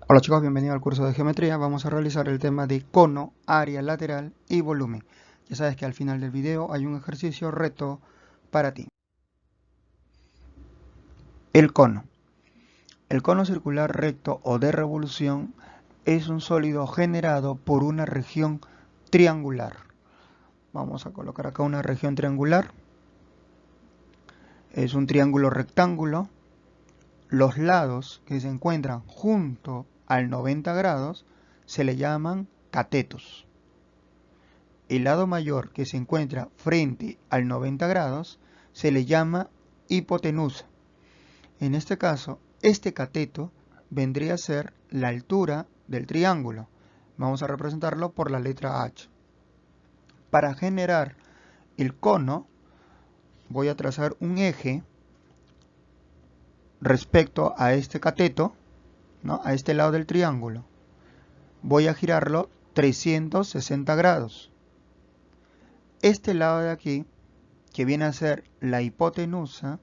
Hola chicos, bienvenidos al curso de geometría. Vamos a realizar el tema de cono, área lateral y volumen. Ya sabes que al final del video hay un ejercicio reto para ti. El cono. El cono circular recto o de revolución es un sólido generado por una región triangular. Vamos a colocar acá una región triangular. Es un triángulo rectángulo. Los lados que se encuentran junto al 90 grados se le llaman catetos. El lado mayor que se encuentra frente al 90 grados se le llama hipotenusa. En este caso, este cateto vendría a ser la altura del triángulo. Vamos a representarlo por la letra H. Para generar el cono, voy a trazar un eje respecto a este cateto, ¿no? A este lado del triángulo. Voy a girarlo 360 grados. Este lado de aquí, que viene a ser la hipotenusa,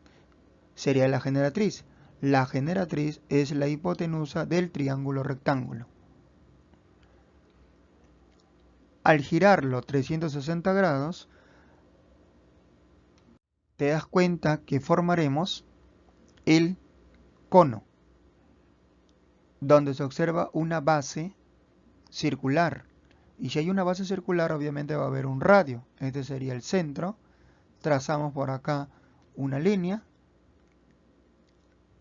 sería la generatriz. La generatriz es la hipotenusa del triángulo rectángulo. Al girarlo 360 grados, te das cuenta que formaremos el cono, donde se observa una base circular. Y si hay una base circular, obviamente va a haber un radio. Este sería el centro. Trazamos por acá una línea.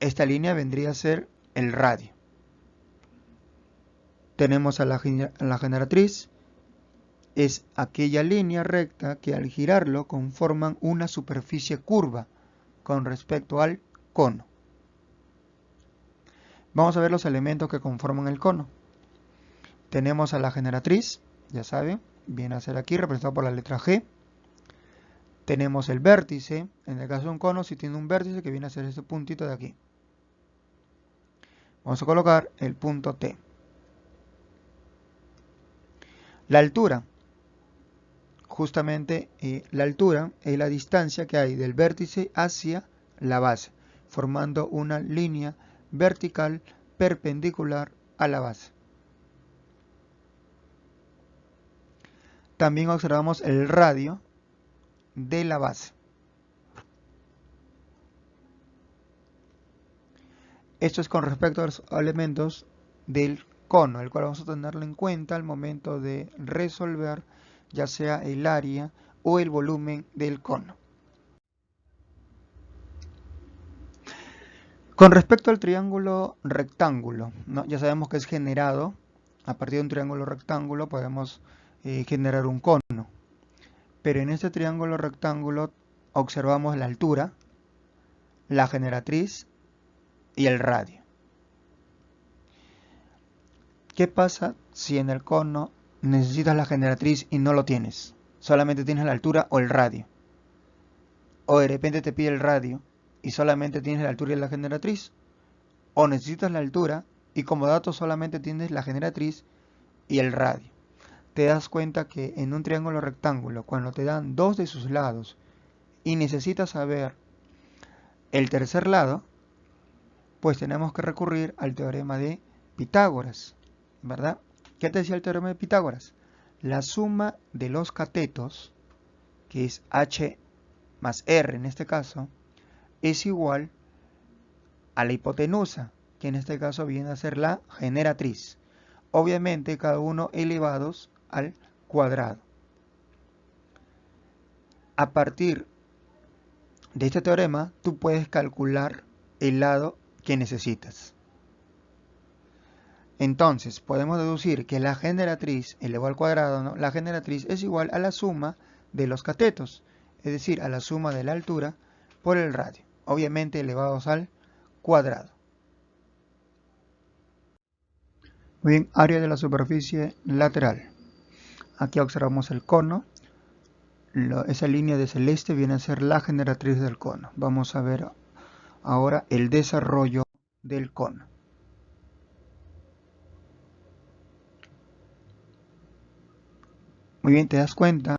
Esta línea vendría a ser el radio. Tenemos a la generatriz. Es aquella línea recta que al girarlo conforman una superficie curva con respecto al cono. Vamos a ver los elementos que conforman el cono. Tenemos a la generatriz, ya saben, viene a ser aquí representado por la letra G. Tenemos el vértice, en el caso de un cono, si tiene un vértice que viene a ser este puntito de aquí. Vamos a colocar el punto T. La altura. Justamente la altura es la distancia que hay del vértice hacia la base, formando una línea vertical perpendicular a la base. También observamos el radio de la base. Esto es con respecto a los elementos del cono, el cual vamos a tenerlo en cuenta al momento de resolver ya sea el área o el volumen del cono. Con respecto al triángulo rectángulo, ¿no? Ya sabemos que es generado a partir de un triángulo rectángulo, podemos generar un cono. Pero en este triángulo rectángulo observamos la altura, la generatriz y el radio. ¿Qué pasa si en el cono necesitas la generatriz y no lo tienes? Solamente tienes la altura o el radio. O de repente te pide el radio y solamente tienes la altura y la generatriz. O necesitas la altura y como dato solamente tienes la generatriz y el radio. Te das cuenta que en un triángulo rectángulo, cuando te dan dos de sus lados y necesitas saber el tercer lado, pues tenemos que recurrir al teorema de Pitágoras, ¿verdad? ¿Qué te decía el teorema de Pitágoras? La suma de los catetos, que es h más r en este caso, es igual a la hipotenusa, que en este caso viene a ser la generatriz. Obviamente cada uno elevados al cuadrado. A partir de este teorema, tú puedes calcular el lado que necesitas. Entonces, podemos deducir que la generatriz elevado al cuadrado, ¿no? La generatriz es igual a la suma de los catetos, es decir, a la suma de la altura por el radio, obviamente elevados al cuadrado. Muy bien, área de la superficie lateral. Aquí observamos el cono. Esa línea de celeste viene a ser la generatriz del cono. Vamos a ver ahora el desarrollo del cono. Muy bien, ¿te das cuenta?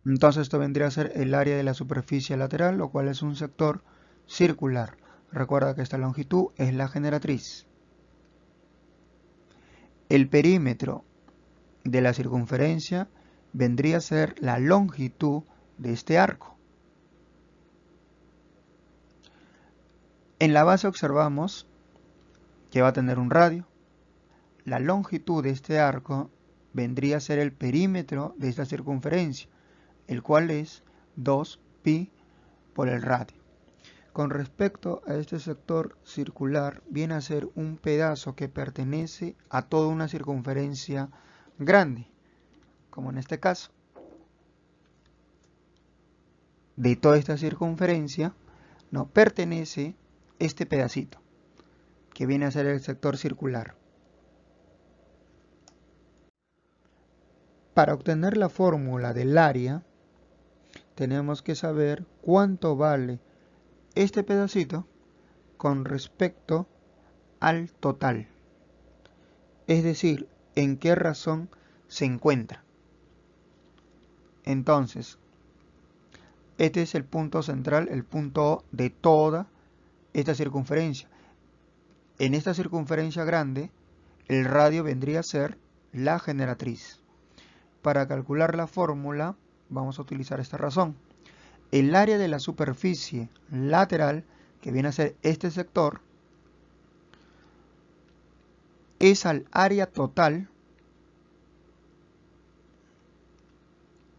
Entonces esto vendría a ser el área de la superficie lateral, lo cual es un sector circular. Recuerda que esta longitud es la generatriz. El perímetro de la circunferencia vendría a ser la longitud de este arco. En la base observamos que va a tener un radio. La longitud de este arco vendría a ser el perímetro de esta circunferencia, el cual es 2pi por el radio. Con respecto a este sector circular, viene a ser un pedazo que pertenece a toda una circunferencia grande, como en este caso. De toda esta circunferencia, no pertenece este pedacito, que viene a ser el sector circular. Para obtener la fórmula del área, tenemos que saber cuánto vale este pedacito con respecto al total. Es decir, en qué razón se encuentra. Entonces, este es el punto central, el punto O de toda esta circunferencia. En esta circunferencia grande, el radio vendría a ser la generatriz. Para calcular la fórmula, vamos a utilizar esta razón. El área de la superficie lateral, que viene a ser este sector, es al área total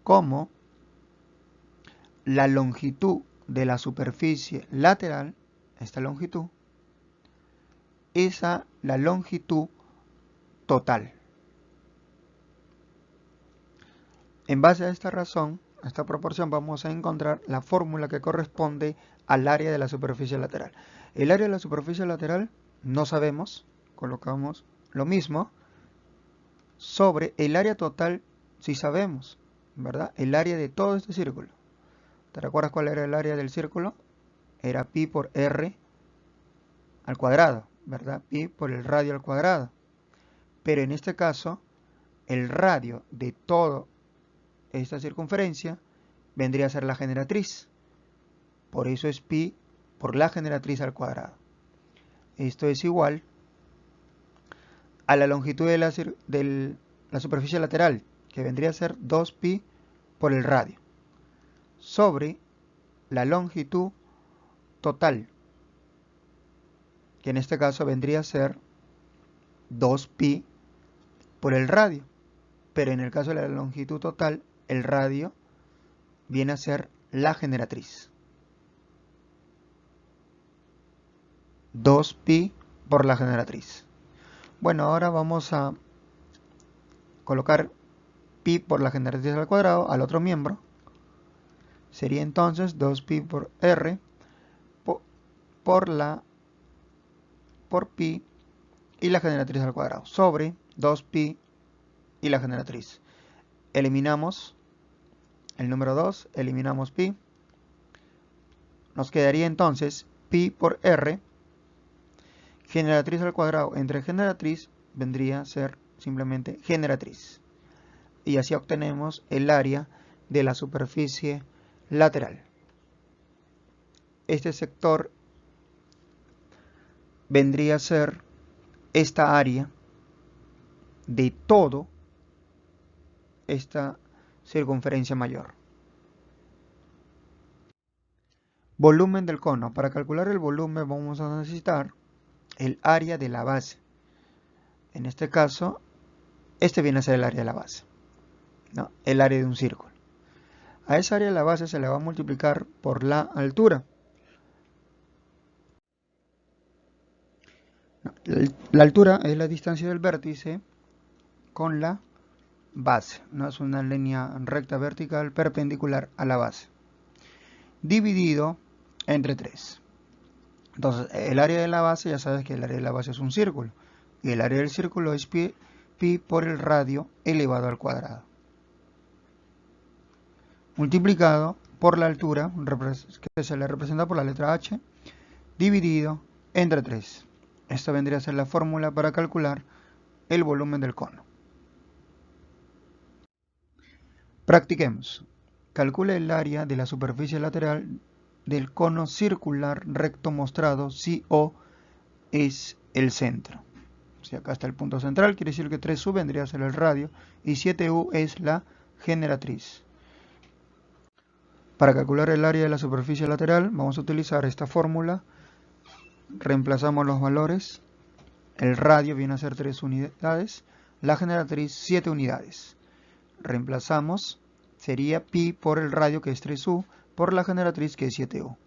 como la longitud de la superficie lateral, esta longitud, es a la longitud total. En base a esta razón, a esta proporción, vamos a encontrar la fórmula que corresponde al área de la superficie lateral. El área de la superficie lateral no sabemos, colocamos lo mismo, sobre el área total sí sabemos, ¿verdad? El área de todo este círculo. ¿Te recuerdas cuál era el área del círculo? Era pi por r al cuadrado, ¿verdad? Pi por el radio al cuadrado. Pero en este caso, el radio de toda esta circunferencia vendría a ser la generatriz. Por eso es pi por la generatriz al cuadrado. Esto es igual a la longitud de la superficie lateral, que vendría a ser 2pi por el radio, sobre la longitud total, que en este caso vendría a ser 2pi por el radio. Pero en el caso de la longitud total, el radio viene a ser la generatriz. 2pi por la generatriz. Bueno, ahora vamos a colocar pi por la generatriz al cuadrado al otro miembro. Sería entonces 2pi por r por pi y la generatriz al cuadrado sobre 2pi y la generatriz. Eliminamos el número 2, eliminamos pi. Nos quedaría entonces pi por r. Generatriz al cuadrado entre generatriz vendría a ser simplemente generatriz. Y así obtenemos el área de la superficie lateral. Este sector vendría a ser esta área de todo esta circunferencia mayor. Volumen del cono. Para calcular el volumen vamos a necesitar el área de la base. En este caso, este viene a ser el área de la base, ¿no? El área de un círculo. A esa área de la base se le va a multiplicar por la altura. La altura es la distancia del vértice con la base, no es una línea recta vertical perpendicular a la base, dividido entre 3. Entonces, el área de la base, ya sabes que el área de la base es un círculo, y el área del círculo es pi por el radio elevado al cuadrado, multiplicado por la altura, que se le representa por la letra h, dividido entre 3. Esta vendría a ser la fórmula para calcular el volumen del cono. Practiquemos. Calcule el área de la superficie lateral del cono circular recto mostrado si O es el centro. Si acá está el punto central, quiere decir que 3U vendría a ser el radio y 7U es la generatriz. Para calcular el área de la superficie lateral vamos a utilizar esta fórmula. Reemplazamos los valores. El radio viene a ser 3 unidades, la generatriz 7 unidades. Reemplazamos, sería pi por el radio que es 3U por la generatriz que es 7U.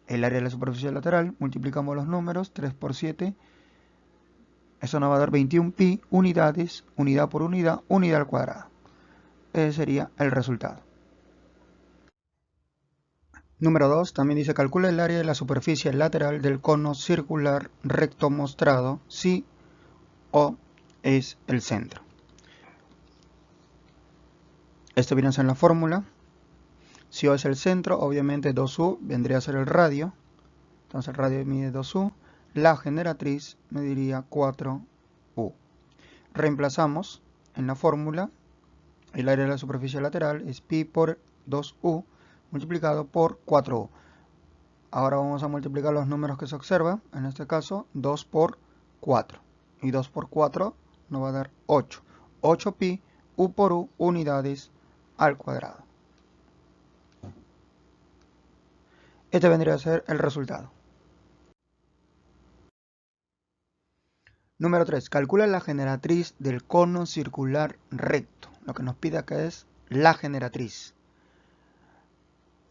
El área de la superficie lateral, multiplicamos los números, 3 por 7, eso nos va a dar 21 pi unidades, unidad por unidad, unidad al cuadrado. Ese sería el resultado. Número 2, también dice calcula el área de la superficie lateral del cono circular recto mostrado si O es el centro. Esto viene a ser la fórmula. Si O es el centro, obviamente 2U vendría a ser el radio. Entonces el radio mide 2U. La generatriz mediría 4U. Reemplazamos en la fórmula. El área de la superficie lateral es pi por 2U multiplicado por 4U. Ahora vamos a multiplicar los números que se observan. En este caso, 2 por 4. Y 2 por 4 nos va a dar 8. 8 pi U por U unidades al cuadrado. Este vendría a ser el resultado. Número 3. Calcula la generatriz del cono circular recto. Lo que nos pide acá es la generatriz.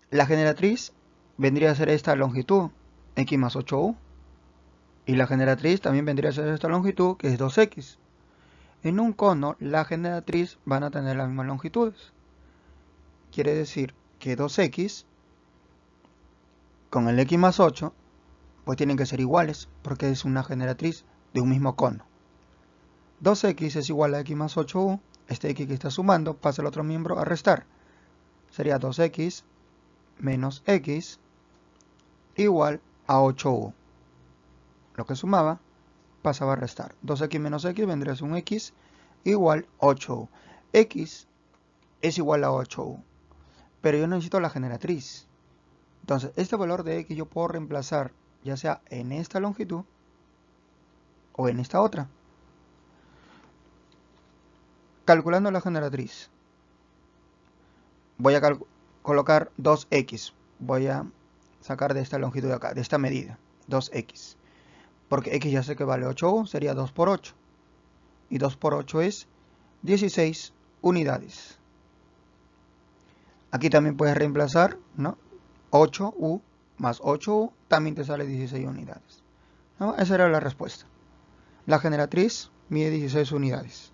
La generatriz vendría a ser esta longitud, x más 8u. Y la generatriz también vendría a ser esta longitud, que es 2x. En un cono, la generatriz van a tener las mismas longitudes. Quiere decir que 2x con el x más 8, pues tienen que ser iguales, porque es una generatriz de un mismo cono. 2x es igual a x más 8u, este x que está sumando pasa al otro miembro a restar. Sería 2x menos x igual a 8u. Lo que sumaba pasaba a restar. 2x menos x vendría a ser un x igual a 8u. X es igual a 8u, pero yo necesito la generatriz. Entonces, este valor de x yo puedo reemplazar ya sea en esta longitud o en esta otra. Calculando la generatriz, voy a colocar 2x. Voy a sacar de esta longitud de acá, de esta medida, 2x. Porque x ya sé que vale 8u, sería 2 por 8. Y 2 por 8 es 16 unidades. Aquí también puedes reemplazar, ¿no? 8u más 8u también te sale 16 unidades. ¿No? Esa era la respuesta. La generatriz mide 16 unidades.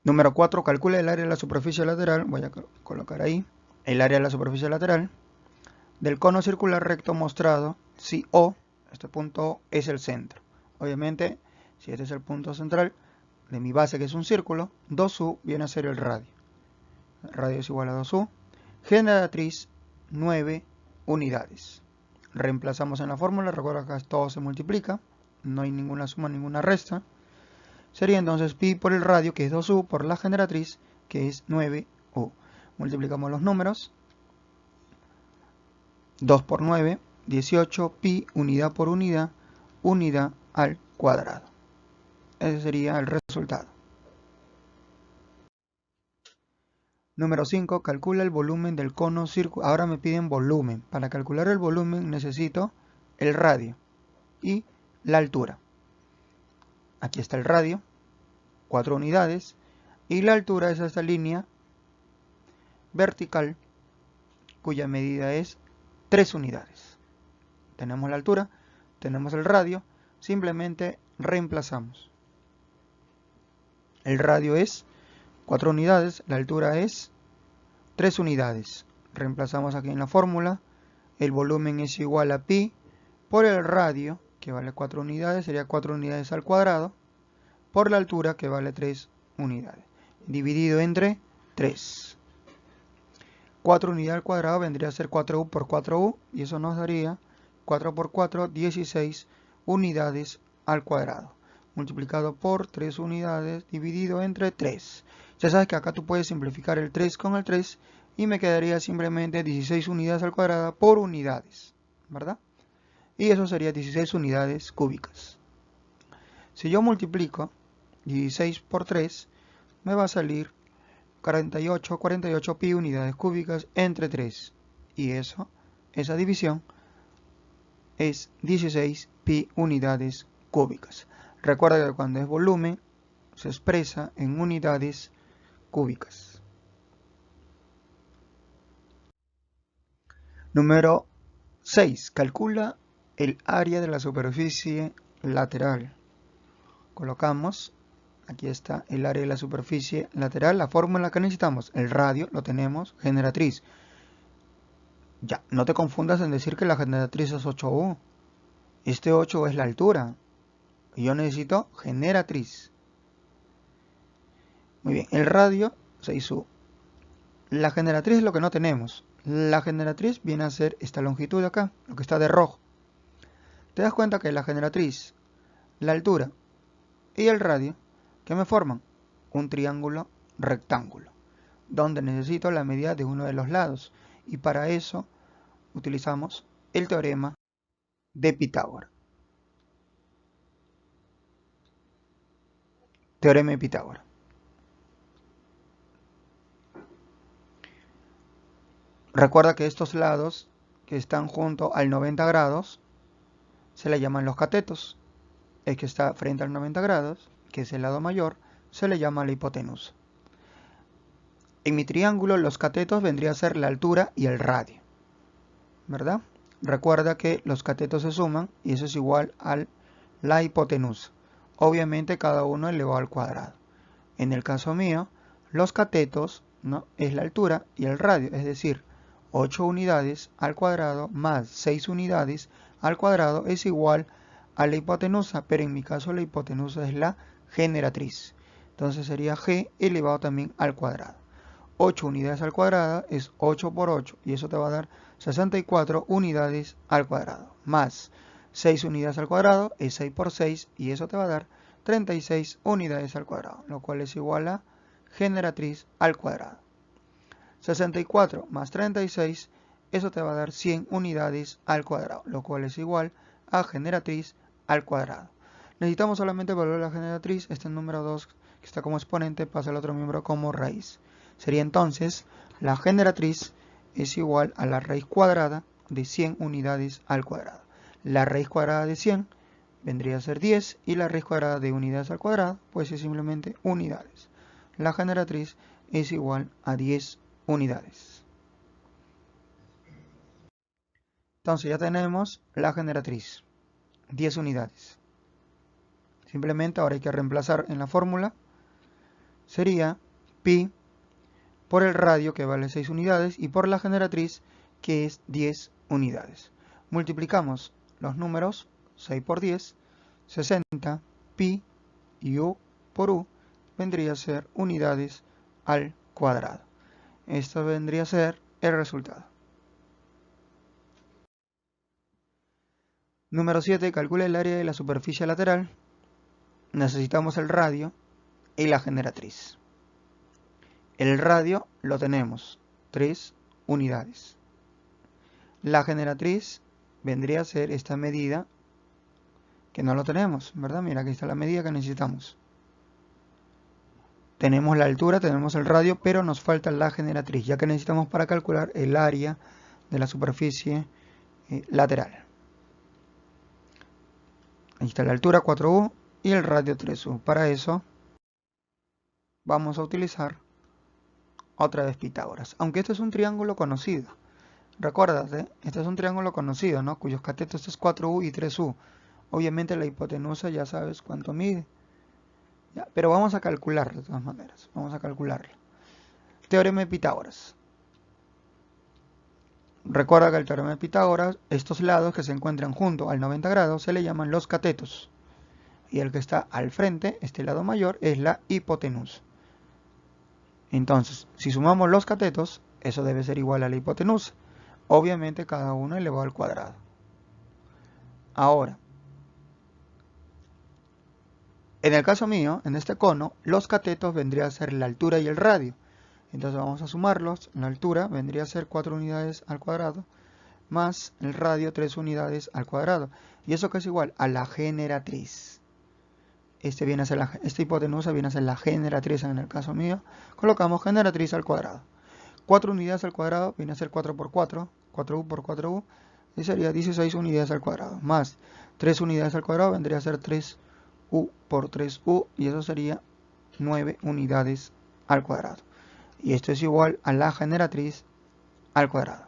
Número 4. Calcula el área de la superficie lateral. Voy a colocar ahí el área de la superficie lateral del cono circular recto mostrado si O, este punto O, es el centro. Obviamente, si este es el punto central de mi base, que es un círculo, 2U viene a ser el radio. El radio es igual a 2U. Generatriz, 9 unidades. Reemplazamos en la fórmula. Recuerda que todo se multiplica. No hay ninguna suma, ninguna resta. Sería entonces pi por el radio, que es 2U, por la generatriz, que es 9U. Multiplicamos los números. 2 por 9, 18 pi unidad por unidad, unidad al cuadrado. Ese sería el resultado. Número 5. Calcula el volumen del cono circular. Ahora me piden volumen. Para calcular el volumen necesito el radio y la altura. Aquí está el radio, 4 unidades, y la altura es esta línea vertical, cuya medida es 3 unidades. Tenemos la altura, tenemos el radio, simplemente reemplazamos. El radio es 4 unidades, la altura es 3 unidades. Reemplazamos aquí en la fórmula, el volumen es igual a pi por el radio, que vale 4 unidades, sería 4 unidades al cuadrado, por la altura, que vale 3 unidades, dividido entre 3. 4 unidades al cuadrado vendría a ser 4u por 4u, y eso nos daría 4 por 4, 16 unidades al cuadrado, multiplicado por 3 unidades, dividido entre 3. Ya sabes que acá tú puedes simplificar el 3 con el 3, y me quedaría simplemente 16 unidades al cuadrado por unidades, ¿verdad? y eso sería 16 unidades cúbicas. Si yo multiplico 16 por 3, me va a salir 48 pi unidades cúbicas entre 3. Y esa división es 16 pi unidades cúbicas. Recuerda que cuando es volumen se expresa en unidades cúbicas. Número 6. Calcula el área de la superficie lateral. Colocamos, aquí está el área de la superficie lateral, la fórmula que necesitamos, el radio lo tenemos, generatriz. Ya, no te confundas en decir que la generatriz es 8U. Este 8 es la altura. Y yo necesito generatriz. Muy bien, el radio 6U. La generatriz es lo que no tenemos. La generatriz viene a ser esta longitud de acá, lo que está de rojo. Te das cuenta que la generatriz, la altura y el radio, ¿qué me forman? Un triángulo rectángulo, donde necesito la medida de uno de los lados. Y para eso utilizamos el teorema de Pitágoras. Teorema de Pitágoras. Recuerda que estos lados que están junto al 90 grados se le llaman los catetos. El que está frente al 90 grados, que es el lado mayor, se le llama la hipotenusa. En mi triángulo los catetos vendría a ser la altura y el radio, ¿verdad? Recuerda que los catetos se suman y eso es igual a la hipotenusa. Obviamente cada uno elevado al cuadrado. En el caso mío, los catetos, ¿no?, es la altura y el radio, es decir, 8 unidades al cuadrado más 6 unidades al cuadrado es igual a la hipotenusa, pero en mi caso la hipotenusa es la generatriz. Entonces sería g elevado también al cuadrado. 8 unidades al cuadrado es 8 por 8 y eso te va a dar 64 unidades al cuadrado. Más 6 unidades al cuadrado es 6 por 6 y eso te va a dar 36 unidades al cuadrado, lo cual es igual a generatriz al cuadrado. 64 más 36, eso te va a dar 100 unidades al cuadrado, lo cual es igual a generatriz al cuadrado. Necesitamos solamente el valor de la generatriz, este número 2 que está como exponente pasa al otro miembro como raíz. Sería entonces, la generatriz es igual a la raíz cuadrada de 100 unidades al cuadrado. La raíz cuadrada de 100 vendría a ser 10 y la raíz cuadrada de unidades al cuadrado pues es simplemente unidades. La generatriz es igual a 10 unidades. Entonces ya tenemos la generatriz, 10 unidades. Simplemente ahora hay que reemplazar en la fórmula, sería pi por el radio que vale 6 unidades y por la generatriz que es 10 unidades. Multiplicamos los números, 6 por 10, 60, pi y u por u vendría a ser unidades al cuadrado. Esto vendría a ser el resultado. Número 7. Calcula el área de la superficie lateral. Necesitamos el radio y la generatriz. El radio lo tenemos, 3 unidades. La generatriz vendría a ser esta medida que no lo tenemos, ¿verdad? Mira, aquí está la medida que necesitamos. Tenemos la altura, tenemos el radio, pero nos falta la generatriz, ya que necesitamos para calcular el área de la superficie lateral. Ahí está la altura 4U y el radio 3U. Para eso vamos a utilizar otra vez Pitágoras. Aunque este es un triángulo conocido. Recuérdate, este es un triángulo conocido, ¿no?, cuyos catetos es 4U y 3U. Obviamente la hipotenusa ya sabes cuánto mide. Ya, pero vamos a calcularlo de todas maneras. Vamos a calcularlo. Teorema de Pitágoras. Recuerda que el teorema de Pitágoras, estos lados que se encuentran junto al 90 grados se le llaman los catetos. Y el que está al frente, este lado mayor, es la hipotenusa. Entonces, si sumamos los catetos, eso debe ser igual a la hipotenusa. Obviamente cada uno elevado al cuadrado. Ahora, en el caso mío, en este cono, los catetos vendría a ser la altura y el radio. Entonces vamos a sumarlos. La altura vendría a ser 4 unidades al cuadrado más el radio 3 unidades al cuadrado. ¿Y eso que es igual? A la generatriz. Esta hipotenusa viene a ser la generatriz en el caso mío. Colocamos generatriz al cuadrado. 4 unidades al cuadrado viene a ser 4 por 4, 4u por 4u, y sería 16 unidades al cuadrado. Más 3 unidades al cuadrado vendría a ser 3u por 3u, y eso sería 9 unidades al cuadrado. Y esto es igual a la generatriz al cuadrado.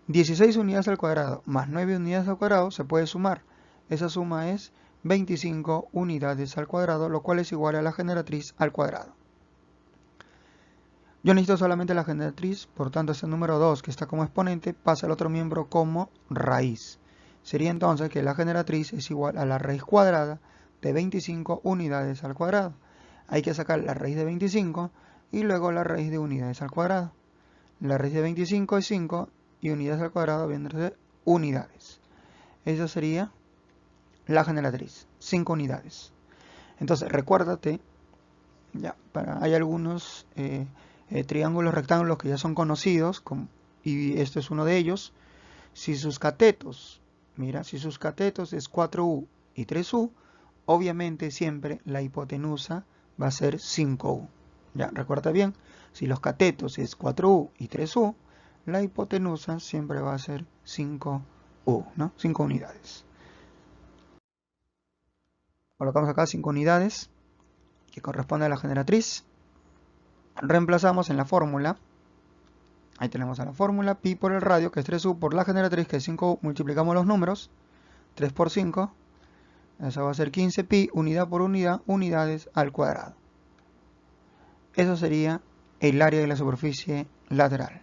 16 unidades al cuadrado más 9 unidades al cuadrado se puede sumar. Esa suma es 25 unidades al cuadrado, lo cual es igual a la generatriz al cuadrado. Yo necesito solamente la generatriz, por tanto este número 2 que está como exponente pasa al otro miembro como raíz. Sería entonces que la generatriz es igual a la raíz cuadrada de 25 unidades al cuadrado. Hay que sacar la raíz de 25 y luego la raíz de unidades al cuadrado. La raíz de 25 es 5 y unidades al cuadrado viene a ser unidades. Esa sería la generatriz, 5 unidades. Entonces recuérdate, hay algunos triángulos rectángulos que ya son conocidos, y este es uno de ellos. Si sus catetos, si sus catetos es 4u y 3u, obviamente siempre la hipotenusa va a ser 5u. Ya, recuerda bien, si los catetos es 4u y 3u, la hipotenusa siempre va a ser 5u, ¿no? 5 unidades. Colocamos acá 5 unidades, que corresponde a la generatriz. Reemplazamos en la fórmula. Ahí tenemos a la fórmula, pi por el radio, que es 3u, por la generatriz, que es 5u, multiplicamos los números, 3 por 5, eso va a ser 15 pi, unidad por unidad, unidades al cuadrado. Eso sería el área de la superficie lateral.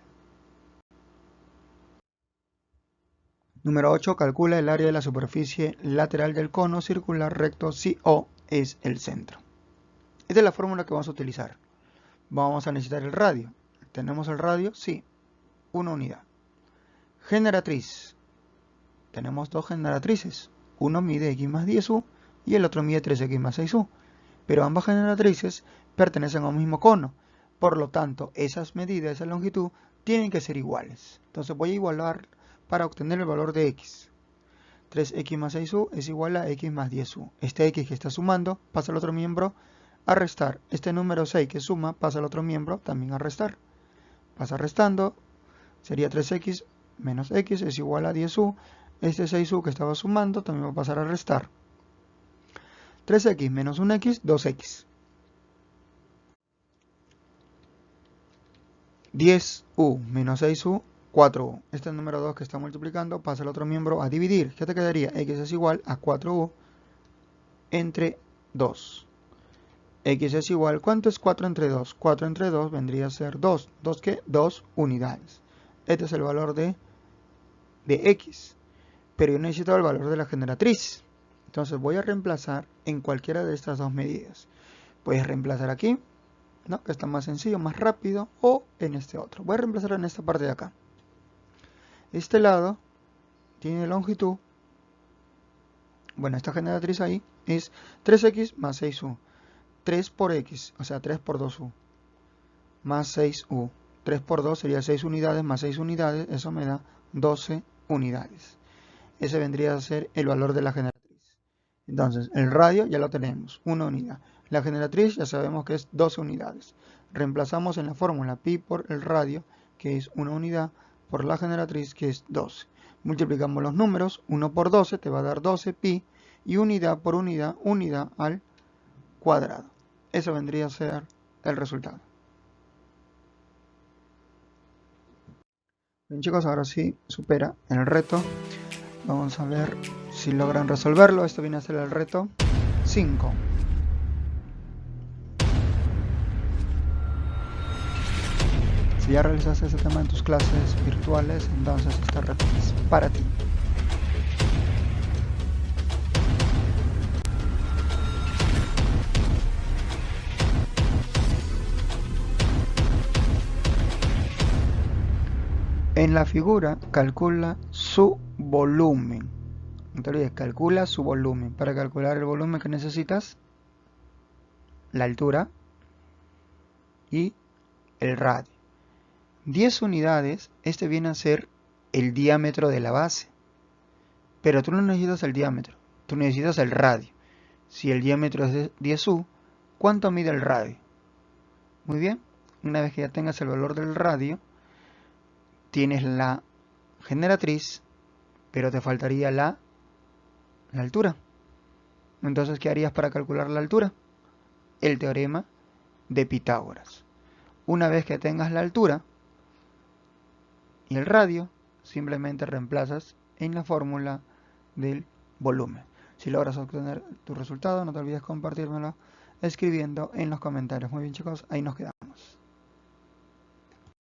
Número 8, calcula el área de la superficie lateral del cono circular recto si O es el centro. Esta es la fórmula que vamos a utilizar. Vamos a necesitar el radio. ¿Tenemos el radio? Sí, una unidad. Generatriz. Tenemos dos generatrices. Uno mide x más 10u y el otro mide 3x más 6u. Pero ambas generatrices pertenecen a un mismo cono. Por lo tanto, esas medidas, esa longitud, tienen que ser iguales. Entonces voy a igualar para obtener el valor de x. 3x más 6u es igual a x más 10u. Este x que está sumando pasa al otro miembro a restar. Este número 6 que suma pasa al otro miembro también a restar. Pasa restando, sería 3x menos x es igual a 10u. Este 6u que estaba sumando también va a pasar a restar. 3x menos 1x, 2x. 10u menos 6u, 4u. Este número 2 que está multiplicando pasa al otro miembro a dividir. ¿Qué te quedaría? X es igual a 4u entre 2. X es igual, ¿cuánto es 4 entre 2? 4 entre 2 vendría a ser 2. ¿2 qué? 2 unidades. Este es el valor de X. Pero yo necesito el valor de la generatriz. Entonces voy a reemplazar en cualquiera de estas dos medidas. Puedes reemplazar aquí, ¿no? Que está más sencillo, más rápido, o en este otro. Voy a reemplazar en esta parte de acá. Este lado tiene longitud. Bueno, esta generatriz ahí es 3x más 6u. 3 por x, o sea 3 por 2u, más 6u. 3 por 2 sería 6 unidades más 6 unidades, eso me da 12 unidades. Ese vendría a ser el valor de la generatriz. Entonces, el radio ya lo tenemos, 1 unidad. La generatriz ya sabemos que es 12 unidades. Reemplazamos en la fórmula pi por el radio, que es 1 unidad, por la generatriz, que es 12. Multiplicamos los números, 1 por 12 te va a dar 12 pi, y unidad por unidad, unidad al cuadrado. Eso vendría a ser el resultado. Bien chicos, ahora sí supera el reto. Vamos a ver si logran resolverlo. Esto viene a ser el reto 5. Si ya realizaste ese tema en tus clases virtuales, entonces este reto es para ti. En la figura calcula su volumen. No te olvides, calcula su volumen. Para calcular el volumen que necesitas, la altura y el radio. 10 unidades, este viene a ser el diámetro de la base. Pero tú no necesitas el diámetro, tú necesitas el radio. Si el diámetro es de 10U, ¿cuánto mide el radio? Muy bien, una vez que ya tengas el valor del radio, tienes la generatriz, pero te faltaría la altura. Entonces, ¿qué harías para calcular la altura? El teorema de Pitágoras. Una vez que tengas la altura y el radio, simplemente reemplazas en la fórmula del volumen. Si logras obtener tu resultado, no te olvides compartírmelo escribiendo en los comentarios. Muy bien, chicos, ahí nos quedamos.